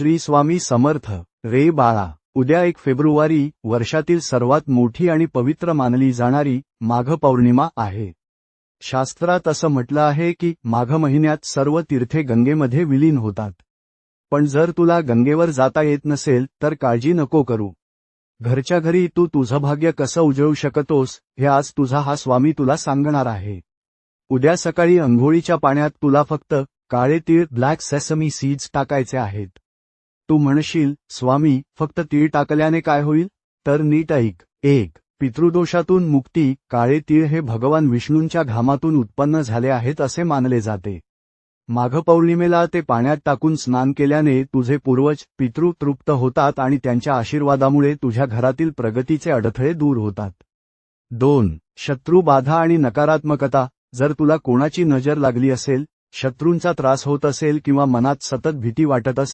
श्री स्वामी समर्थ. रे बाळा, उद्या 1 फेब्रुवारी वर्षातील सर्वात मोठी आणि पवित्र मानली जाणारी माघ पौर्णिमा आहे. शास्त्रात असं म्हटलं आहे की माघ महिन्यात सर्व तीर्थे गंगेमध्ये विलीन होतात. पण जर तुला गंगेवर जाता येत नसेल तर काळजी नको करू. घरच्या घरी तू तुझं भाग्य कसं उजळू शकतोस हे आज तुझा हा स्वामी तुला सांगणार आहे. उद्या सकाळी अंघोळीच्या पाण्यात तुला फक्त काळे तीळ ब्लॅक सेसमी सीड्स टाकायचे आहेत. तू म्हणशील, स्वामी, फक्त तीळ टाकल्याने काय होईल? तर नीट ऐक. 1. पितृदोषातून मुक्ती. काळे तीळ हे भगवान विष्णूंच्या घामातून उत्पन्न झाले आहेत असे मानले जाते. माघ पौर्णिमेला ते पाण्यात टाकून स्नान केल्याने तुझे पूर्वज पितृ तृप्त होतात आणि त्यांच्या आशीर्वादामुळे तुझ्या घरातील प्रगतीचे अडथळे दूर होतात. 2. शत्रुबाधा आणि नकारात्मकता. जर तुला कोणाची नजर लागली असेल, शत्रूंचा त्रास होत असेल किंवा मनात सतत भीती वाटत असेल